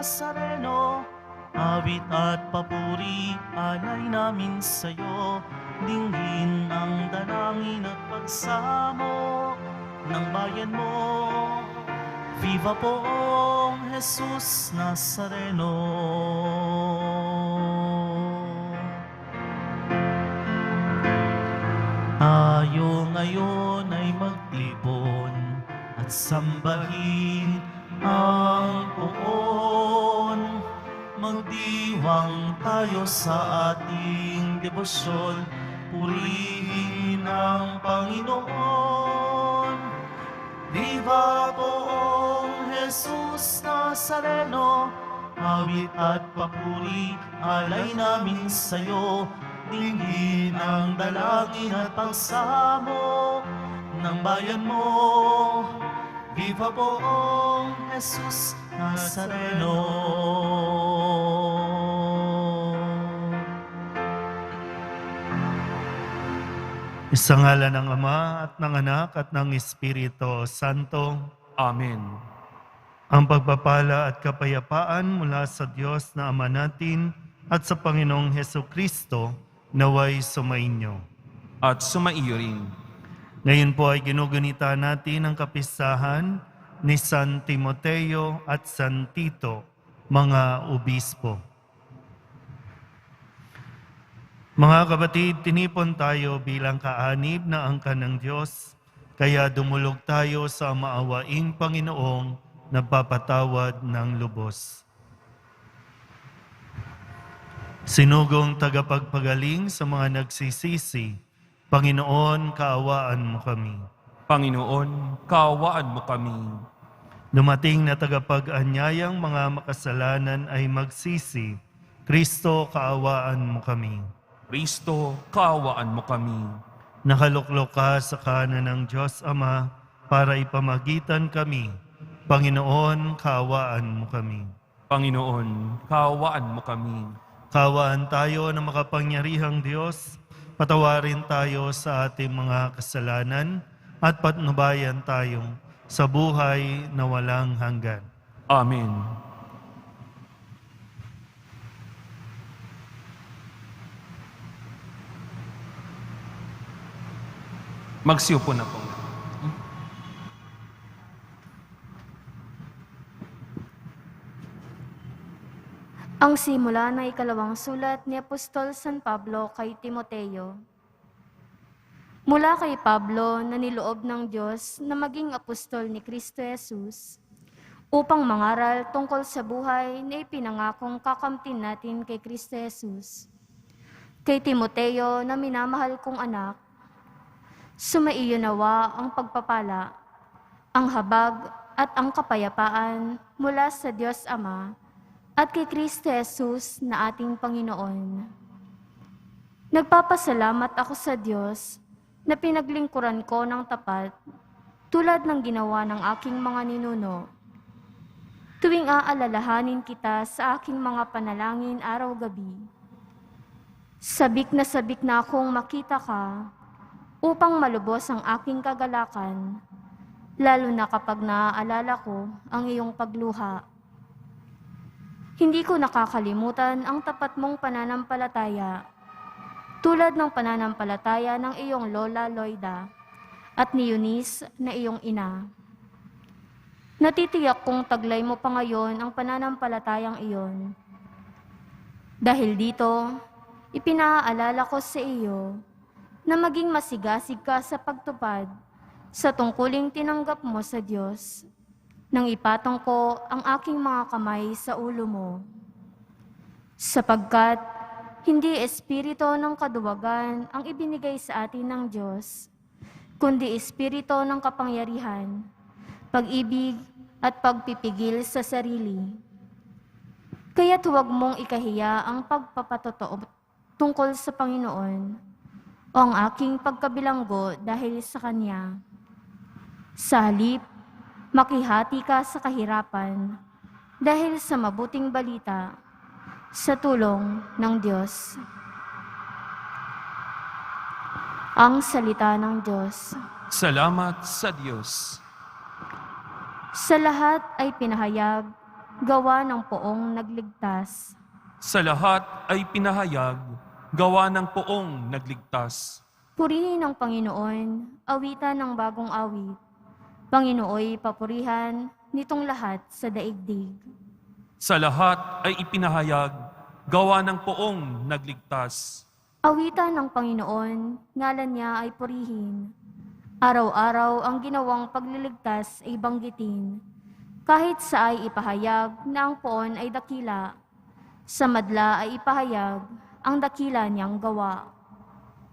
Nazareno, awit at papuri, alay namin sa'yo. Dinggin ang dalangin at pagsamo ng bayan mo. Viva poong Jesus Nazareno. Tayo ngayon ay magtipon at sambahin ang poon. Magdiwang tayo sa ating debosyon, purihin ang Panginoon. Viva poong Jesus Nazareno, awit at papuri, alay namin sa'yo. Dinggin ang dalangin at pagsamo ng bayan mo. Viva poong Jesus Nazareno. Sa ngalan ng Ama at ng Anak at ng Espiritu Santo. Amen. Ang pagpapala at kapayapaan mula sa Diyos na Ama natin at sa Panginoong Hesukristo naway sumainyo. At sumaiyo rin. Ngayon po ay ginugunita natin ang kapistahan ni San Timoteo at San Tito, mga obispo. Mga kapatid, tinipon tayo bilang kaanib na angkan ng Diyos, kaya dumulog tayo sa maawaing Panginoong nagpapatawad ng lubos. Sinugong tagapagpagaling sa mga nagsisisi, Panginoon, kaawaan mo kami. Panginoon, kaawaan mo kami. Dumating na tagapag-anyayang mga makasalanan ay magsisi, Kristo, kaawaan mo kami. Kristo, kaawaan mo kami. Nakaluklok ka sa kanan ng Diyos Ama para ipamagitan kami. Panginoon, kaawaan mo kami. Panginoon, kaawaan mo kami. Kaawaan tayo ng makapangyarihang Diyos, patawarin tayo sa ating mga kasalanan at patnubayan tayo sa buhay na walang hanggan. Amen. Magsiupo na po. Ang simula na ikalawang sulat ni Apostol San Pablo kay Timoteo. Mula kay Pablo na niloob ng Diyos na maging apostol ni Kristo Jesus, upang mangaral tungkol sa buhay na ipinangakong kakamtin natin kay Kristo Jesus. Kay Timoteo na minamahal kong anak, sumaiyo nawa ang pagpapala, ang habag at ang kapayapaan mula sa Diyos Ama at kay Kristo Jesus na ating Panginoon. Nagpapasalamat ako sa Diyos na pinaglingkuran ko ng tapat tulad ng ginawa ng aking mga ninuno. Tuwing aalalahanin kita sa aking mga panalangin araw-gabi, sabik na akong makita ka upang malubos ang aking kagalakan, lalo na kapag naaalala ko ang iyong pagluha. Hindi ko nakakalimutan ang tapat mong pananampalataya, tulad ng pananampalataya ng iyong Lola Loida at ni Eunice na iyong ina. Natitiyak kong taglay mo pa ngayon ang pananampalatayang iyon. Dahil dito, ipinaalala ko sa iyo na maging masigasig ka sa pagtupad sa tungkuling tinanggap mo sa Diyos, nang ipatong ko ang aking mga kamay sa ulo mo. Sapagkat hindi espiritu ng kaduwagan ang ibinigay sa atin ng Diyos, kundi espiritu ng kapangyarihan, pag-ibig at pagpipigil sa sarili. Kaya't huwag mong ikahiya ang pagpapatotoo tungkol sa Panginoon o ang aking pagkabilanggo dahil sa Kanya. Sa halip, makihati ka sa kahirapan dahil sa mabuting balita sa tulong ng Diyos. Ang salita ng Diyos. Salamat sa Diyos. Sa lahat ay pinahayag gawa ng poong nagligtas. Sa lahat ay pinahayag, gawa ng poong nagligtas. Purihin ang Panginoon, awitan ng bagong awit. Panginooy papurihan nitong lahat sa daigdig. Sa lahat ay ipinahayag, gawa ng poong nagligtas. Awitan ng Panginoon, ngalan niya ay purihin. Araw-araw ang ginawang pagliligtas ay banggitin. Kahit sa ay ipahayag na ang poon ay dakila, sa madla ay ipahayag ang dakila niyang gawa.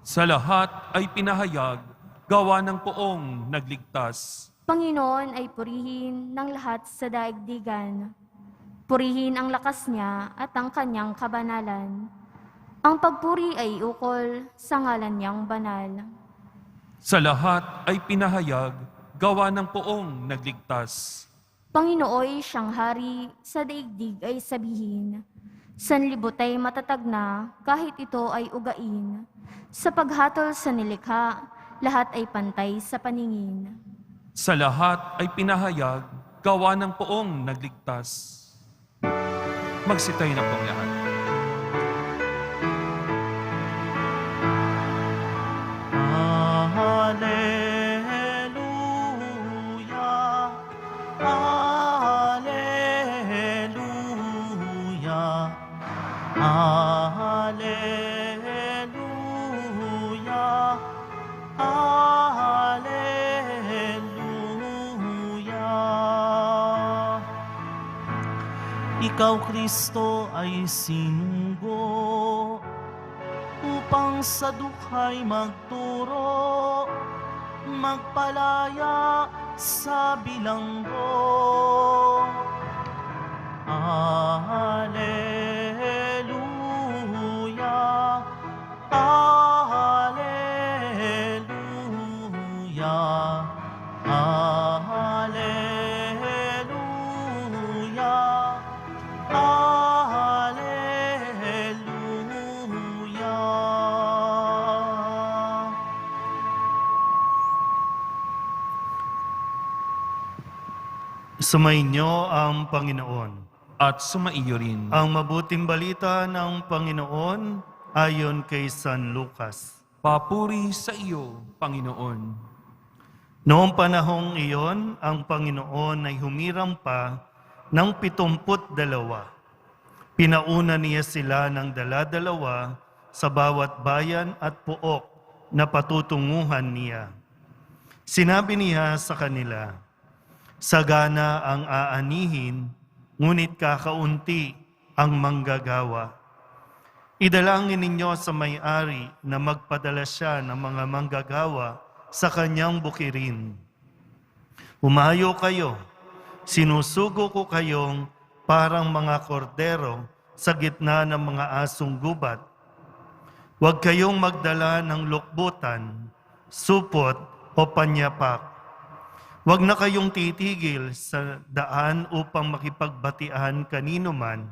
Sa lahat ay pinahayag, gawa ng poong nagligtas. Panginoon ay purihin ng lahat sa daigdigan. Purihin ang lakas niya at ang kanyang kabanalan. Ang pagpuri ay ukol sa ngalan niyang banal. Sa lahat ay pinahayag, gawa ng poong nagligtas. Panginooy siyang hari, sa daigdig ay sabihin. Sanlibot ay matatag na, kahit ito ay ugain. Sa paghatol sa nilikha, lahat ay pantay sa paningin. Sa lahat ay pinahayag, gawa ng poong nagligtas. Magsitayo na pong lahat. Alleluia, Alleluia, Alleluia, Alleluia. Ikaw, Kristo, ay sinunggo upang sa dukhay magturo, magpalaya sa bilanggo. Alleluia, Alleluia, Alleluia, Alleluia. Sumainyo ang Panginoon. At sumaiyo rin. Ang mabuting balita ng Panginoon ayon kay San Lucas. Papuri sa iyo, Panginoon. Noong panahong iyon, ang Panginoon ay humiram pa ng 72. Pinauna niya sila ng dala-dalawa sa bawat bayan at pook na patutunguhan niya. Sinabi niya sa kanila, sagana ang aanihin, ngunit kakaunti ang manggagawa. Idalangin ninyo sa may-ari na magpadala siya ng mga manggagawa sa kanyang bukirin. Humayo kayo, sinusugo ko kayong parang mga kordero sa gitna ng mga asong gubat. Huwag kayong magdala ng lukbutan, supot o panyapak. Huwag na kayong titigil sa daan upang makipagbatian kanino man.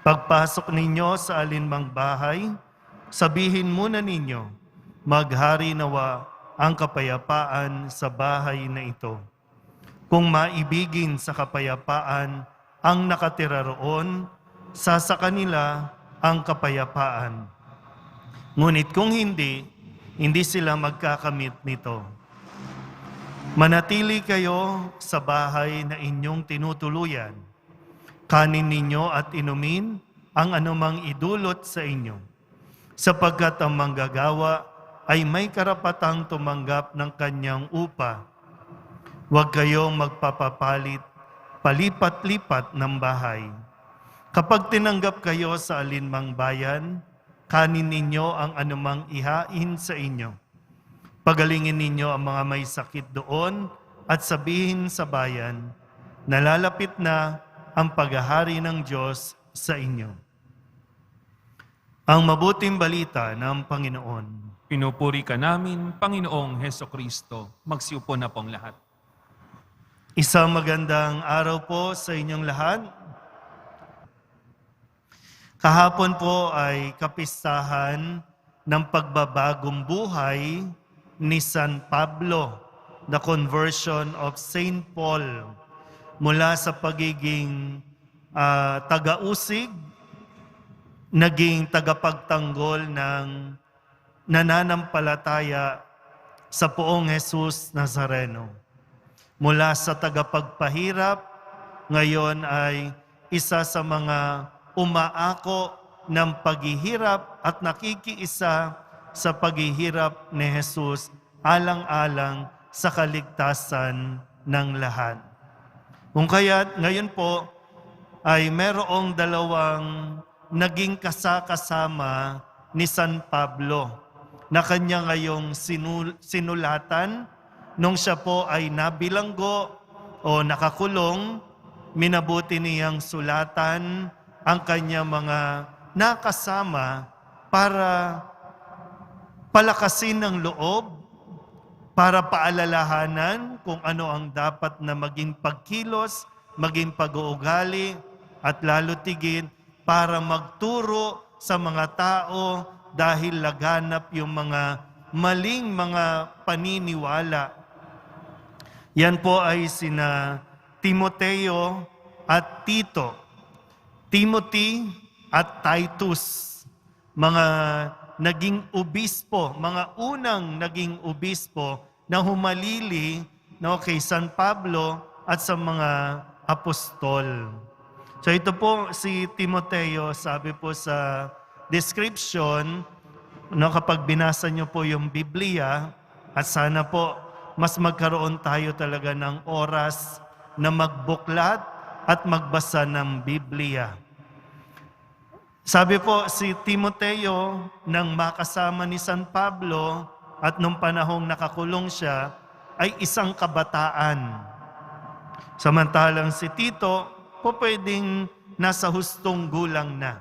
Pagpasok ninyo sa alinmang bahay, sabihin muna ninyo, maghari nawa ang kapayapaan sa bahay na ito. Kung maibigin sa kapayapaan ang nakatira roon, sa kanila ang kapayapaan. Ngunit kung hindi sila magkakamit nito. Manatili kayo sa bahay na inyong tinutuluyan. Kanin ninyo at inumin ang anumang idulot sa inyo, sapagkat ang manggagawa ay may karapatang tumanggap ng kanyang upa. Huwag kayong magpapapalit, palipat-lipat ng bahay. Kapag tinanggap kayo sa alinmang bayan, kanin ninyo ang anumang ihain sa inyo. Pagalingin ninyo ang mga may sakit doon at sabihin sa bayan, nalalapit na ang paghahari ng Diyos sa inyo. Ang mabuting balita ng Panginoon. Pinupuri ka namin, Panginoong Heso Kristo. Magsiupo na pong lahat. Isang magandang araw po sa inyong lahat. Kahapon po ay kapistahan ng pagbabagong buhay ni San Pablo, the conversion of Saint Paul, mula sa pagiging taga-usig, naging tagapagtanggol ng nananampalataya sa Poong Jesus Nazareno. Mula sa tagapagpahirap, ngayon ay isa sa mga umaako ng paghihirap at nakikiisa sa paghihirap ni Jesus alang-alang sa kaligtasan ng lahat. Kung kaya't ngayon po ay merong dalawang naging kasama ni San Pablo na kanya ngayong sinulatan nung siya po ay nabilanggo o nakakulong, minabuti niyang sulatan ang kanya mga nakasama para palakasin ng loob, para paalalahanan kung ano ang dapat na maging pagkilos, maging pag-uugali, at lalo tigit para magturo sa mga tao dahil laganap yung mga maling mga paniniwala. Yan po ay sina Timoteo at Tito. Timothy at Titus, mga naging obispo, mga unang naging obispo na humalili kay San Pablo at sa mga apostol. So ito po si Timoteo, sabi po sa description, kapag binasa niyo po yung Biblia, at sana po mas magkaroon tayo talaga ng oras na magbuklat at magbasa ng Biblia. Sabi po si Timoteo nang makasama ni San Pablo at nung panahong nakakulong siya ay isang kabataan. Samantalang si Tito po pwedeng nasa hustong gulang na.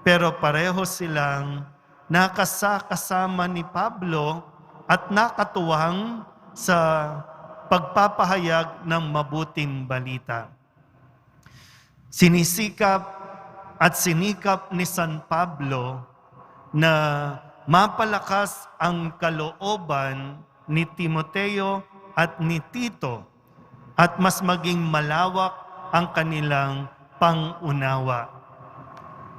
Pero pareho silang nakasama ni Pablo at nakatuwang sa pagpapahayag ng mabuting balita. Sinikap ni San Pablo na mapalakas ang kalooban ni Timoteo at ni Tito at mas maging malawak ang kanilang pangunawa.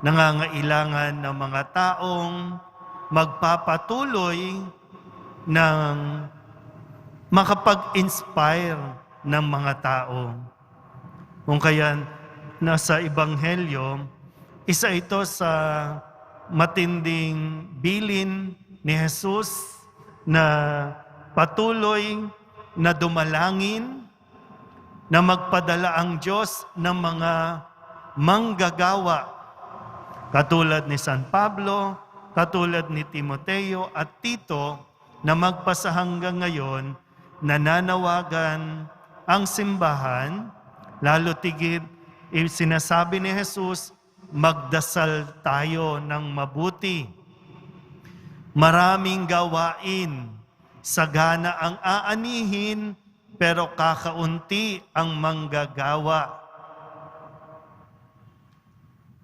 Nangangailangan ng mga taong magpapatuloy ng makapag-inspire ng mga tao. Kung kaya nasa Ebanghelyo, isa ito sa matinding bilin ni Jesus na patuloy na dumalangin na magpadala ang Diyos ng mga manggagawa katulad ni San Pablo, katulad ni Timoteo at Tito na magpasa hanggang ngayon nananawagan ang simbahan, lalo tigit sinasabi ni Jesus, magdasal tayo ng mabuti. Maraming gawain, sagana ang aanihin, pero kakaunti ang manggagawa.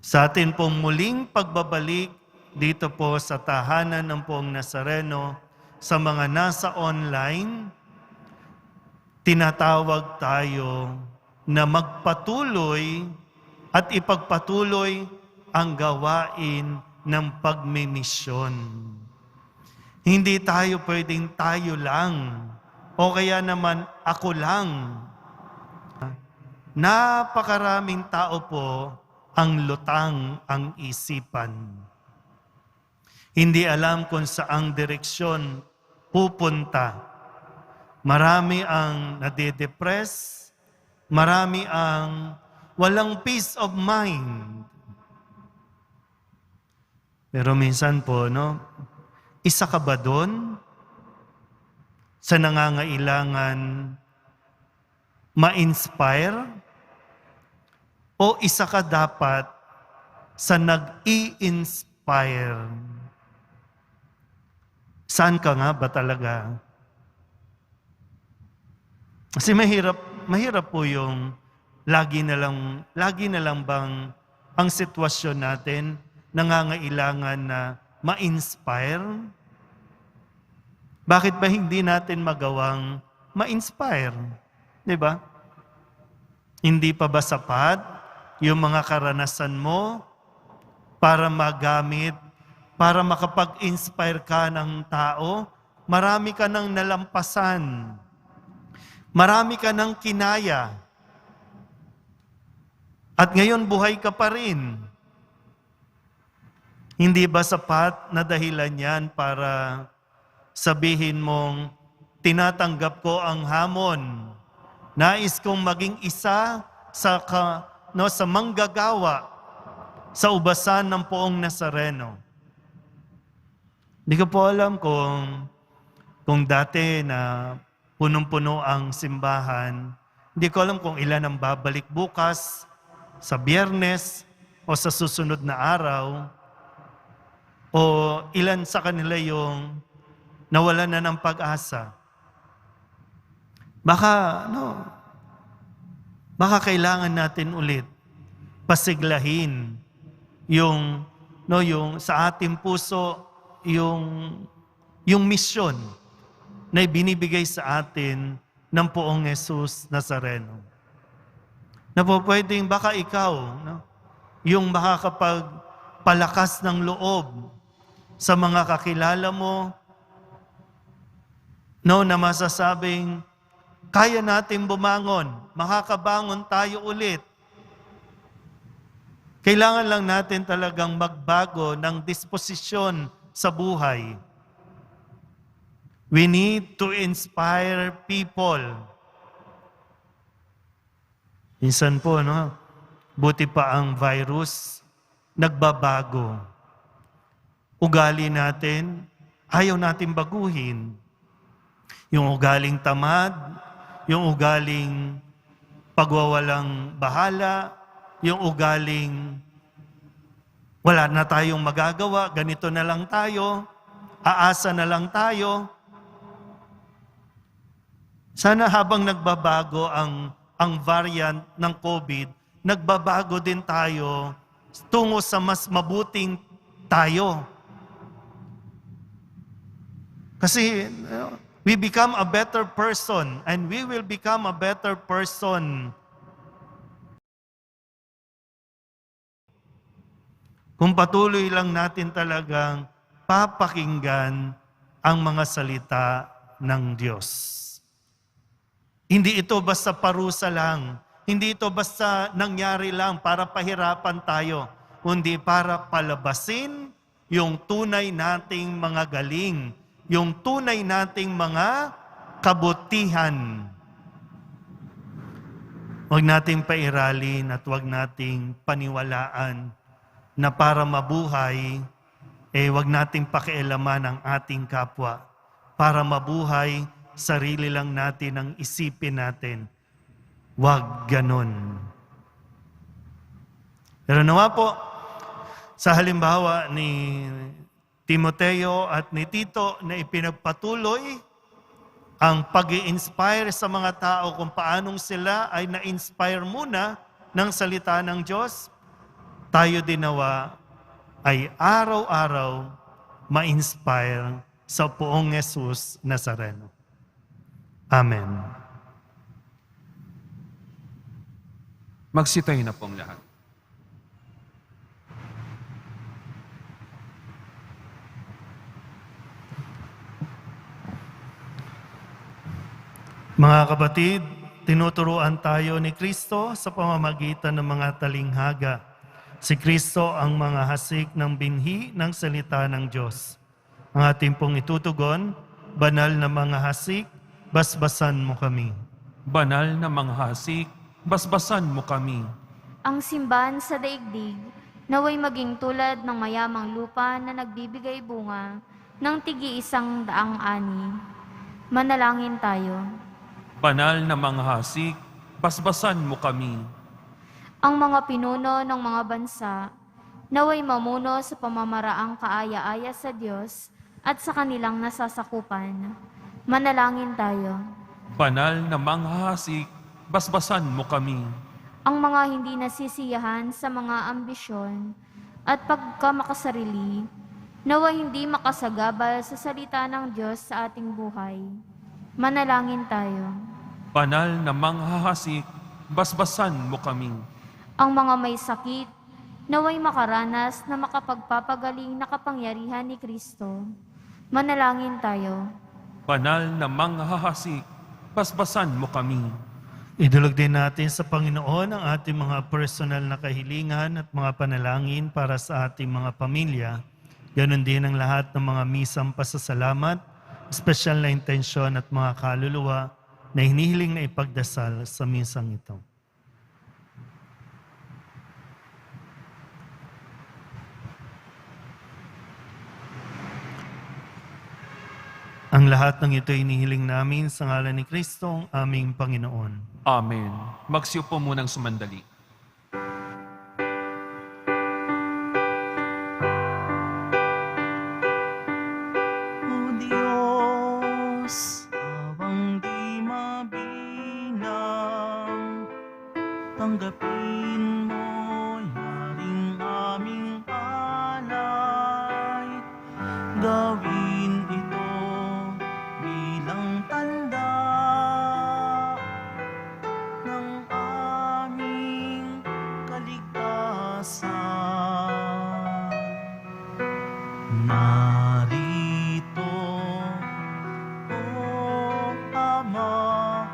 Sa atin pong muling pagbabalik dito po sa tahanan ng Poong Nazareno, sa mga nasa online, tinatawag tayo na magpatuloy at ipagpatuloy ang gawain ng pagmimisyon. Hindi tayo pwedeng tayo lang o kaya naman ako lang. Napakaraming tao po ang lutang ang isipan. Hindi alam kung saang direksyon pupunta. Marami ang nade-depress, marami ang walang peace of mind. Pero minsan po, isa ka ba doon sa nangangailangan ma-inspire? O isa ka dapat sa nag-i-inspire? Saan ka nga ba talaga? Kasi mahirap po yung lagi na lang bang ang sitwasyon natin nangangailangan na ma-inspire? Bakit ba hindi natin magawang ma-inspire? 'Di ba? Hindi pa ba sapat yung mga karanasan mo para magamit, para makapag-inspire ka ng tao. Marami ka nang nalampasan. Marami ka nang kinaya. At ngayon buhay ka pa rin. Hindi ba sapat na dahilan yan para sabihin mong, tinatanggap ko ang hamon. Nais kong maging isa sa manggagawa sa ubasan ng Poong Nazareno. Hindi ko po alam kung dati na punong-puno ang simbahan, hindi ko alam kung ilan ang babalik bukas, sa Biyernes o sa susunod na araw, o ilan sa kanila yung nawalan na ng pag-asa. Baka kailangan natin ulit pasiglahin yung sa ating puso, yung misyon na ibinibigay sa atin ng Poong Jesus Nazareno. Na po pwedeng baka ikaw, yung makakapagpalakas ng loob sa mga kakilala mo, na masasabing, kaya natin bumangon, makakabangon tayo ulit. Kailangan lang natin talagang magbago ng disposisyon sa buhay. We need to inspire people. Minsan po, buti pa ang virus, nagbabago. Ugali natin, ayaw natin baguhin. Yung ugaling tamad, yung ugaling pagwawalang bahala, yung ugaling wala na tayong magagawa, ganito na lang tayo, aasa na lang tayo. Sana habang nagbabago ang variant ng COVID, nagbabago din tayo tungo sa mas mabuting tayo. Kasi we become a better person and we will become a better person kung patuloy lang natin talagang papakinggan ang mga salita ng Diyos. Hindi ito basta parusa lang. Hindi ito basta nangyari lang para pahirapan tayo. Kundi para palabasin yung tunay nating mga galing. Yung tunay nating mga kabutihan. Huwag nating pairalin at huwag nating paniwalaan na para mabuhay, huwag nating pakialaman ang ating kapwa. Para mabuhay, sarili lang natin ang isipin natin. Huwag ganon. Pero nawa po, sa halimbawa ni Timoteo at ni Tito na ipinagpatuloy ang pag-i-inspire sa mga tao kung paanong sila ay na-inspire muna ng salita ng Diyos, tayo din nawa ay araw-araw ma-inspire sa Poong Jesus Nazareno. Amen. Magsitayo na pong lahat. Mga kapatid, tinuturuan tayo ni Kristo sa pamamagitan ng mga talinghaga. Si Kristo ang mga hasik ng binhi ng salita ng Diyos. Ang ating pong itutugon, banal na mga hasik, basbasan mo kami. Banal na mga hasik, basbasan mo kami. Ang simbahan sa daigdig, naway maging tulad ng mayamang lupa na nagbibigay bunga ng tigi-100 ani. Manalangin tayo. Banal na mga hasik, basbasan mo kami. Ang mga pinuno ng mga bansa, naway mamuno sa pamamaraang kaaya-aya sa Diyos at sa kanilang nasasakupan. Manalangin tayo. Banal na mga hasik, basbasan mo kami. Ang mga hindi nasisiyahan sa mga ambisyon at pagkamakasarili, naway hindi makasagabal sa salita ng Diyos sa ating buhay. Manalangin tayo. Banal na mga hasik, basbasan mo kami. Ang mga may sakit, naway makaranas na makapagpapagaling na kapangyarihan ni Kristo. Manalangin tayo. Banal na manghahasik, basbasan mo kami. Idulog din natin sa Panginoon ang ating mga personal na kahilingan at mga panalangin para sa ating mga pamilya. Ganon din ang lahat ng mga misang pasasalamat, espesyal na intensyon at mga kaluluwa na hinihiling na ipagdasal sa misang ito. Ang lahat ng ito hinihiling namin sa ngalan ni Kristo, ang aming Panginoon. Amen. Magsiupo munang sumandali. O Diyos, awang di mabilang, tanggapin mo yaring aming alay, gawin ito bilang tanda ng aming kaligtasan. Narito, O Ama,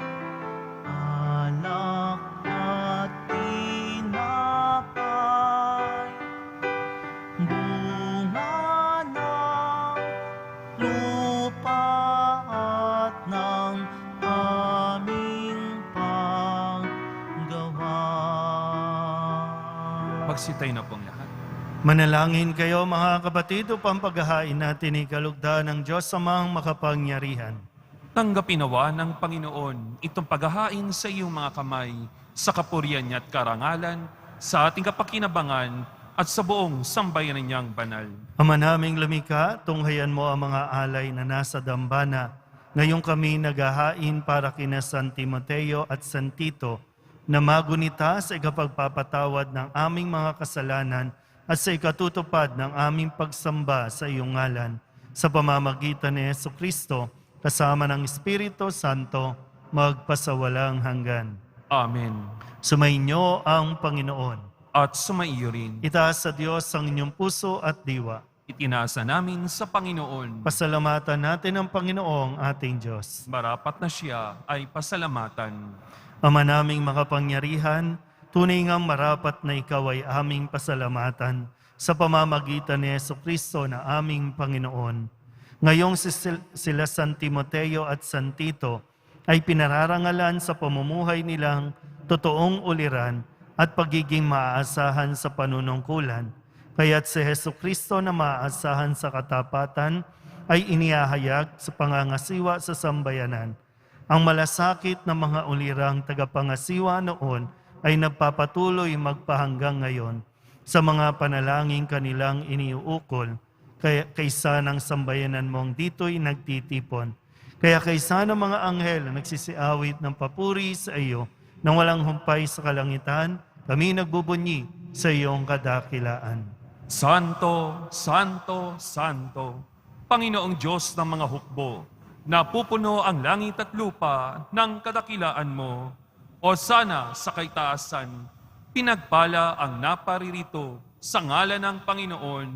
alak at tinapay, bunga ng lupa at ng aming panggawa. Magsitay na pong lahat. Manalangin kayo mga kapatid upang paghahain natin ikalugdan ng Diyos Amang makapangyarihan. Tanggapin nawa ng Panginoon itong paghahain sa iyong mga kamay, sa kapurihan niya at karangalan, sa ating kapakinabangan at sa buong sambayanan niyang banal. Ama naming lumikha, tunghayan mo ang mga alay na nasa dambana. Ngayong kami naghahain para kina San Timoteo at San Tito na magunita sa ikapagpapatawad ng aming mga kasalanan at sa ikatutupad ng aming pagsamba sa iyong ngalan, sa pamamagitan ni Jesucristo, kasama ng Espiritu Santo, magpasawalang hanggan. Amen. Sumainyo ang Panginoon. At sumaiyo rin. Itaas sa Diyos ang inyong puso at diwa. Itinasa namin sa Panginoon. Pasalamatan natin ang Panginoong ating Diyos. Marapat na siya ay pasalamatan. Ama naming makapangyarihan, tunay ngang marapat na ikaw ay aming pasalamatan sa pamamagitan ni Jesucristo na aming Panginoon. Ngayong sila San Timoteo at San Tito ay pinararangalan sa pamumuhay nilang totoong uliran at pagiging maaasahan sa panunungkulan. Kaya't si Jesucristo na maaasahan sa katapatan ay inihahayag sa pangangasiwa sa sambayanan. Ang malasakit ng mga ulirang tagapangasiwa noon ay nagpapatuloy magpahanggang ngayon sa mga panalangin kanilang iniuukol, kaysa ng sambayanan mong dito'y nagtitipon. Kaya kaysa ng mga anghel na nagsisiawit ng papuri sa iyo, nang walang humpay sa kalangitan, kami nagbubunyi sa iyong kadakilaan. Santo, Santo, Santo, Panginoong Diyos ng mga hukbo, napupuno ang langit at lupa ng kadakilaan mo. O sana sa kaitaasan, pinagpala ang naparirito sa ngalan ng Panginoon.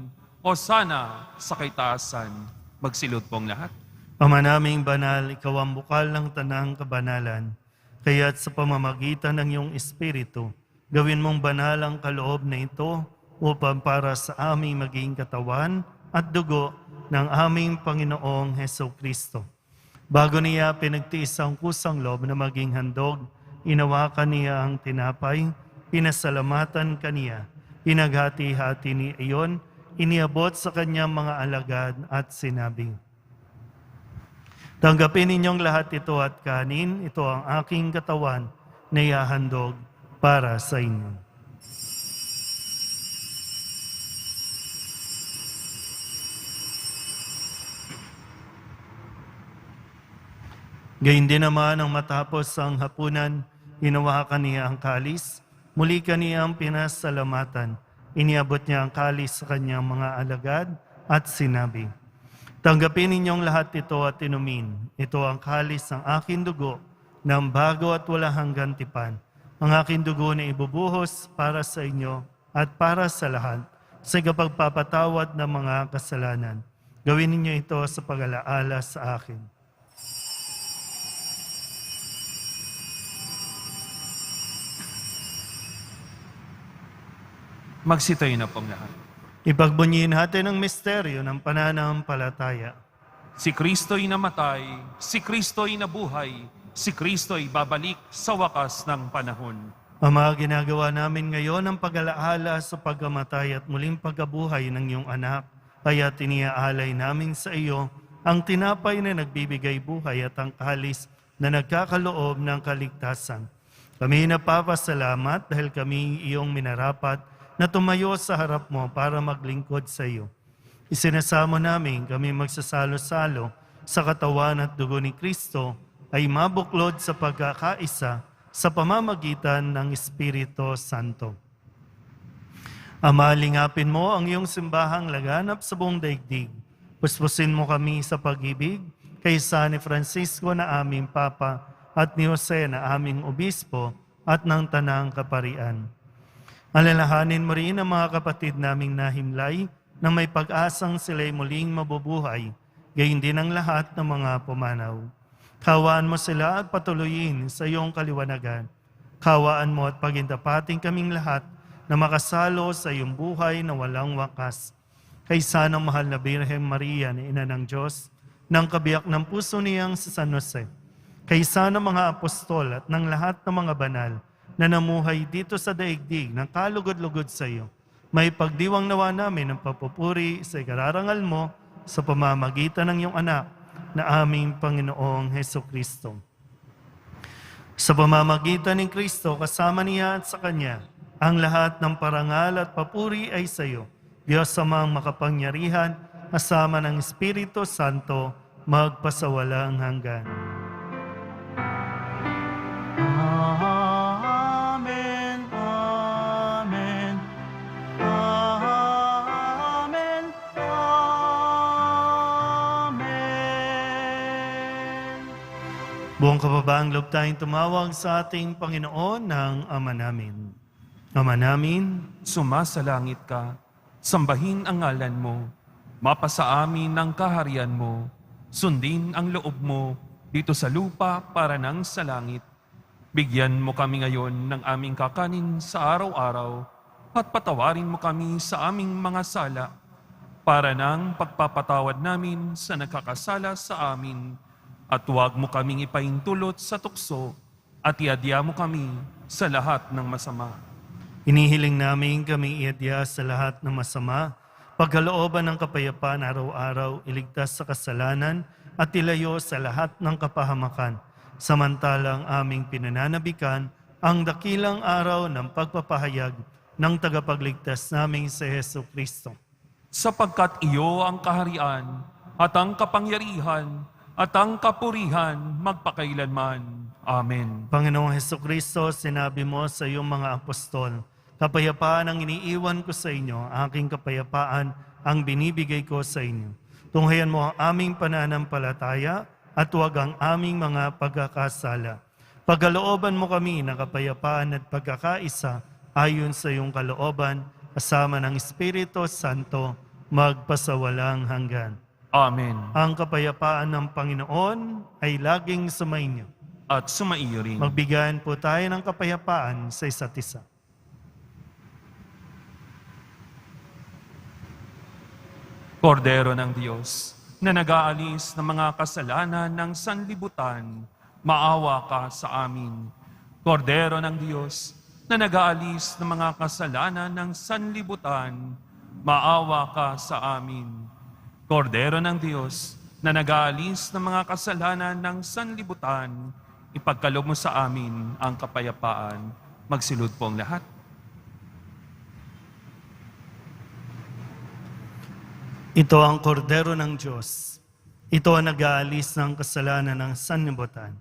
O sana sa kaitaasan. Magsilod pong lahat. Ama naming banal, ikaw ang bukal ng tanang kabanalan. Kaya't sa pamamagitan ng iyong Espiritu, gawin mong banal ang kaloob na ito upang para sa aming maging katawan at dugo ng aming Panginoong Jesucristo. Bago niya pinagtiis ang kusang loob na maging handog, inawakan niya ang tinapay, pinasalamatan kaniya, pinaghati-hati ni iyon, iniabot sa kanyang mga alagad at sinabi, tanggapin ninyong lahat ito at kanin, ito ang aking katawan na ihahandog para sa inyo. Gayun din naman ang matapos ang hapunan, hinawakan niya ang kalis, muli kaniyang pinasalamatan, iniabot niya ang kalis sa kanyang mga alagad at sinabi, tanggapin ninyong lahat ito at inumin. Ito ang kalis ng aking dugo ng bago at walang hanggan tipan ang aking dugo na ibubuhos para sa inyo at para sa lahat, sa kapagpapatawad ng mga kasalanan. Gawin ninyo ito sa pag-alaala sa akin. Magsitayo na pong lahat. Ipagbunyiin natin ang misteryo ng pananampalataya. Si Kristo'y namatay, si Kristo'y nabuhay, si Kristo'y babalik sa wakas ng panahon. Ama, ginagawa namin ngayon ang pag-alaala sa pagkamatay at muling pagkabuhay ng iyong anak. Kaya tiniaalay namin sa iyo ang tinapay na nagbibigay buhay at ang kalis na nagkakaloob ng kaligtasan. Kami napapasalamat dahil kami iyong minarapat na tumayo sa harap mo para maglingkod sa iyo. Isinasamo namin kami magsasalo-salo sa katawan at dugo ni Kristo ay mabuklod sa pagkakaisa sa pamamagitan ng Espiritu Santo. Ama, lingapin mo ang iyong simbahang laganap sa buong daigdig. Puspusin mo kami sa pag-ibig kay San Francisco na aming Papa at ni Jose na aming Obispo at ng Tanang Kaparian. Alalahanin mo rin ang mga kapatid naming nahimlay na may pag-asang sila'y muling mabubuhay, gayon din ang lahat ng mga pumanaw. Kawaan mo sila at patuloyin sa iyong kaliwanagan. Kawaan mo at pagintapating kaming lahat na makasalo sa iyong buhay na walang wakas. Kaysa ng mahal na Birhen Maria na Ina ng Diyos, ng kabiyak ng puso niyang si San Jose, kaysa ng mga apostol at ng lahat ng mga banal na namuhay dito sa daigdig ng kalugod-lugod sa iyo, may pagdiwang nawa namin ng papupuri sa ikararangal mo sa pamamagitan ng iyong anak na aming Panginoong Hesukristo. Sa pamamagitan ni Kristo, kasama niya at sa Kanya, ang lahat ng parangal at papuri ay sa iyo, Diyos Amang makapangyarihan, kasama ng Espiritu Santo, magpasawalang hanggan. Amen, amen, amen, amen. Buong kababaang loob tayong tumawag sa ating Panginoon ng Ama namin. Ama namin, Sumasalangit ka, sambahin ang ngalan mo, mapasa amin ang kaharian mo, sundin ang loob mo dito sa lupa para nang sa langit. Bigyan mo kami ngayon ng aming kakanin sa araw-araw at patawarin mo kami sa aming mga sala para nang pagpapatawad namin sa nagkakasala sa amin at huwag mo kaming ipaintulot sa tukso at iadya mo kami sa lahat ng masama. inihiling namin kami iadya sa lahat ng masama, pagkalooban ng kapayapaan araw-araw, iligtas sa kasalanan at ilayo sa lahat ng kapahamakan, samantalang aming pinananabikan ang dakilang araw ng pagpapahayag ng tagapagligtas naming si Jesucristo. Sapagkat iyo ang kaharian at ang kapangyarihan at ang kapurihan magpakailanman. Amen. Panginoong Jesucristo, sinabi mo sa iyong mga apostol, kapayapaan ang iniiwan ko sa inyo, aking kapayapaan ang binibigay ko sa inyo. Tunghayan mo ang aming pananampalataya at huwag ang aming mga pagkakasala. Pagkalooban mo kami ng kapayapaan at pagkakaisa ayon sa iyong kalooban, kasama ng Espiritu Santo, magpasawalang hanggan. Amen. Ang kapayapaan ng Panginoon ay laging sumainyo. At sumaiyo rin. Magbigayan po tayo ng kapayapaan sa isa't isa. Kordero ng Diyos, na nag-aalis ng mga kasalanan ng sanlibutan, maawa ka sa amin. Kordero ng Diyos, na nag-aalis ng mga kasalanan ng sanlibutan, maawa ka sa amin. Kordero ng Diyos, na nag-aalis ng mga kasalanan ng sanlibutan, ipagkaloob mo sa amin ang kapayapaan. Magsilud po ang lahat. Ito ang kordero ng Diyos. Ito ang nag-aalis ng kasalanan ng sanlibutan.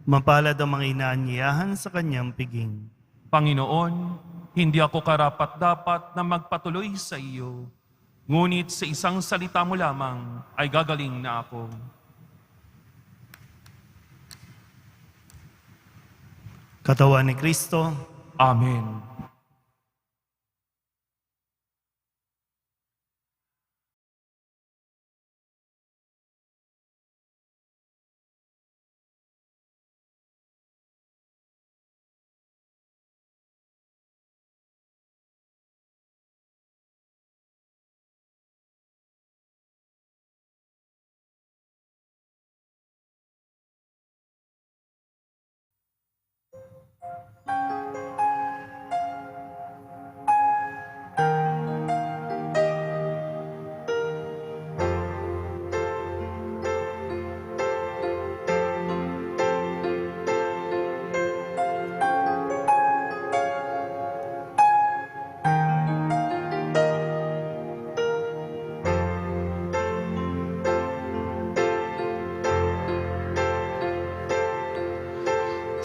Mapalad ang mga inaanyayahan sa kanyang piging. Panginoon, hindi ako karapat-dapat na magpatuloy sa iyo, ngunit sa isang salita mo lamang ay gagaling na ako. Katawan ni Kristo, Amen.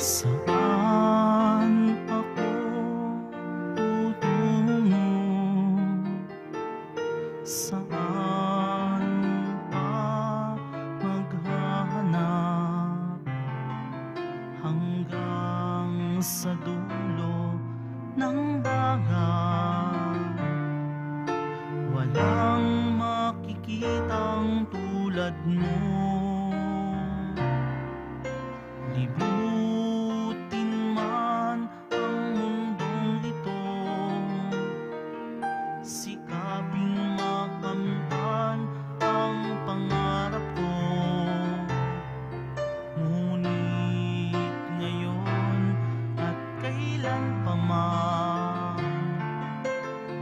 Saan ako tutungo? Saan pa maghahanap? Hanggang sa dulo ng dagat, walang makikitang tulad mo. Libutin man ang mundong ito, sikaping makamtan ang pangarap ko. Ngunit ngayon at kailan pa man,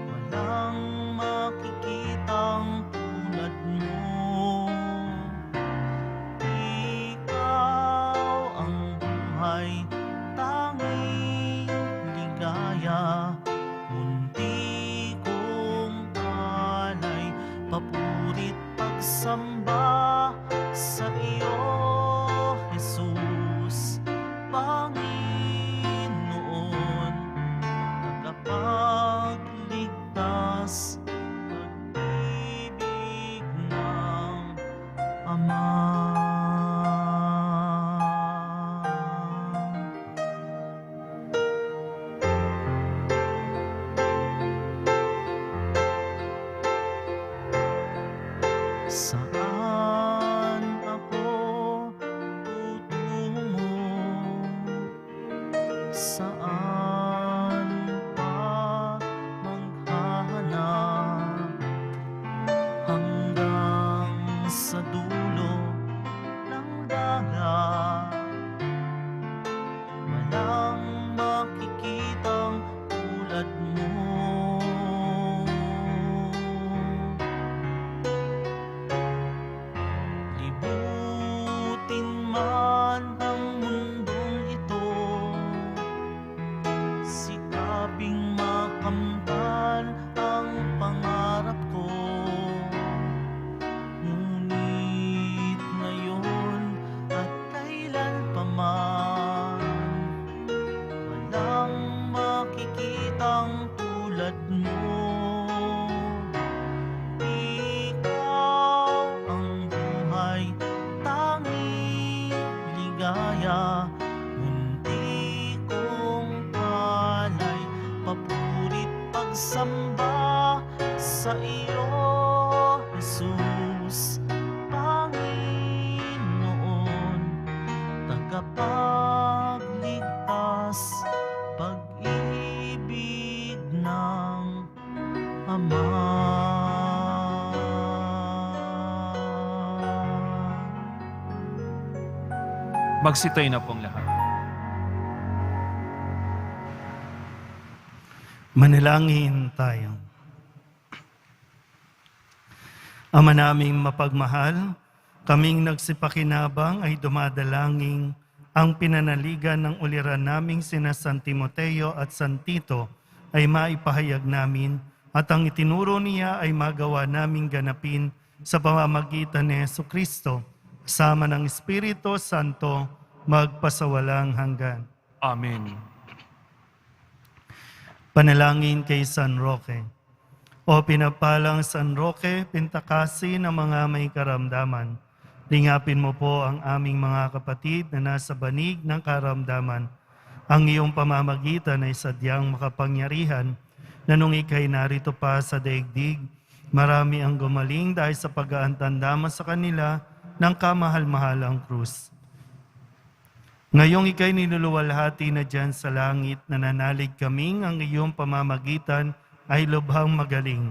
walang makikitang tulad mo. Tanging ligaya, munti kong alay, papurit pagsamba sa iyo, Jesus, Panginoon, tagapagligtas, pag-ibig ng Ama. Saan ako tutungo? Saan pa maghahanap? Hanggang sa dulo ng dagat, walang makikitang tulad mo. Libutin man ang mundong ito, sikaping makamtan ang pangarap ko. Ngunit ngayon at kailan pa man, walang makikitang tulad mo. Ligaya, munti kong palay, papurit pagsamba sa iyo, Jesus, Panginoon, tagapagligtas, pag-ibig ng Ama. Magsitayo na pong lahat. manalangin tayo. Ama naming mapagmahal, kaming nagsipakinabang ay dumadalangin ang pinanaligan ng uliran naming sina San Timoteo at San Tito ay maipahayag namin at ang itinuro niya ay magawa naming ganapin sa pamamagitan ni Jesucristo, kasama ng Espiritu Santo, magpasawalang hanggan. Amen. Panalangin kay San Roque. O pinapalang San Roque, pintakasi ng mga may karamdaman. Lingapin mo po ang aming mga kapatid na nasa banig ng karamdaman Ang iyong pamamagitan ay sadyang makapangyarihan na nung ika'y narito pa sa daigdig, marami ang gumaling dahil sa pag-aantanda mo sa kanila ng kamahal-mahalang krus. Ngayong ika'y niluluwalhati na dyan sa langit, nananalig kaming ang iyong pamamagitan ay lubhang magaling.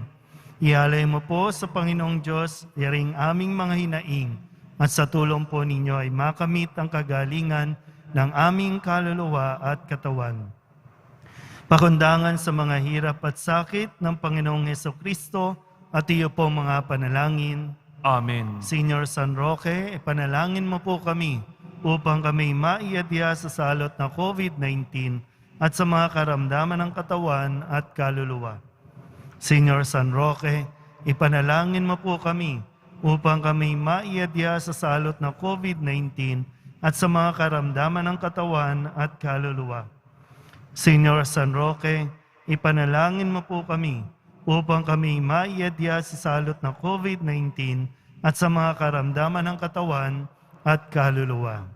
Ialay mo po sa Panginoong Diyos, yaring aming mga hinaing, at sa tulong po ninyo ay makamit ang kagalingan ng aming kaluluwa at katawan. Pakundangan sa mga hirap at sakit ng Panginoong Hesukristo at iyo po mga panalangin. Amen. Señor San Roque, ipanalangin mo po kami upang kami maiadya sa salot na COVID-19 at sa mga karamdaman ng katawan at kaluluwa. Señor San Roque, ipanalangin mo po kami upang kami maiadya sa salot na COVID-19 at sa mga karamdaman ng katawan at kaluluwa. Señor San Roque, ipanalangin mo po kami upang kami maiadya sa salot na COVID-19 at sa mga karamdaman ng katawan at kaluluwa.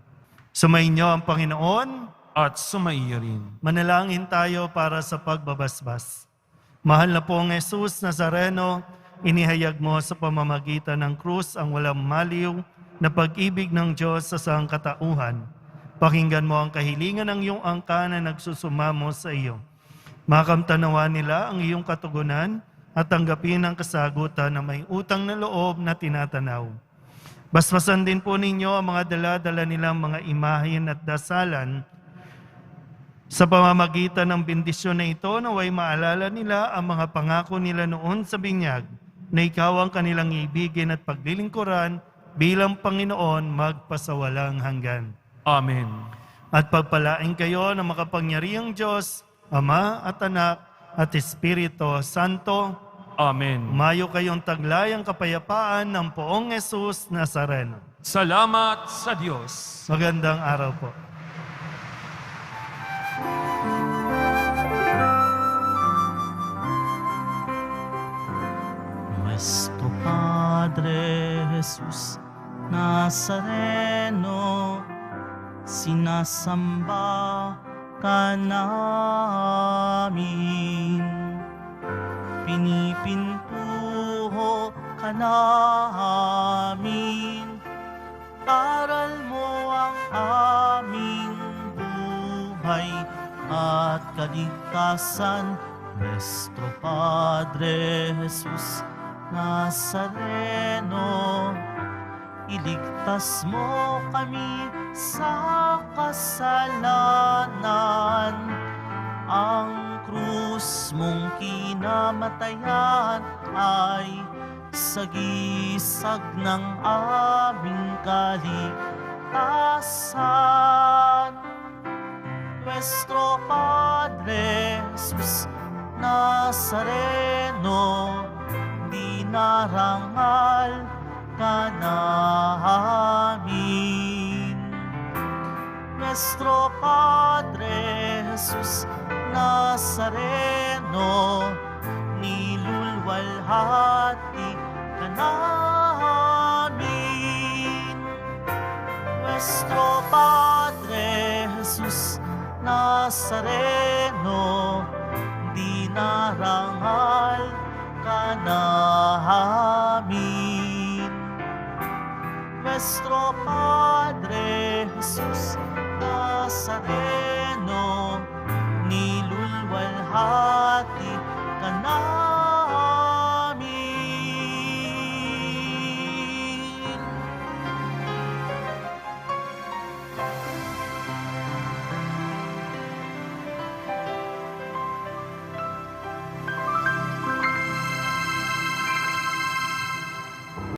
Sumainyo ang Panginoon. At sumaiya rin. Manalangin tayo para sa pagbabasbas. Mahal na pong Jesus Nazareno, inihayag mo sa pamamagitan ng krus ang walang maliw na pag-ibig ng Diyos sa sangkatauhan. Pakinggan mo ang kahilingan ng iyong angka na nagsusumamo sa iyo. Makamtanawa nila ang iyong katugunan at tanggapin ang kasagutan na may utang na loob na tinatanaw. Basbasan din po ninyo ang mga dala-dala nilang mga imahen at dasalan. Sa pamamagitan ng bendisyon na ito, naway maalala nila ang mga pangako nila noon sa binyag na ikaw ang kanilang ibigin at paglilingkuran bilang Panginoon magpasawalang hanggan. Amen. At pagpalain kayo ng makapangyarihang Diyos, Ama at Anak at Espiritu Santo. Amen. Umayo kayong taglay ang kapayapaan ng Poong Jesus Nazareno. Salamat sa Diyos. Magandang araw po. Nuestro Padre Jesus Nazareno, sinasamba ka namin. Pinipintuho ka namin. Aral mo ang aming buhay at kaligtasan. Nuestro Padre Jesus Nazareno, iligtas mo kami sa kasalanan. Ang krus mong kinamatayan ay sagisag ng aming kaligtasan. Nuestro Padre Jesus Nazareno, dinarangal ka namin. Nuestro Padre Jesus Nazareno, nilulwalhati ka namin. Nuestro Padre Jesus Nazareno, dinarangal ka namin. Nuestro Padre Jesus Nazareno, nilulwalhati ka namin.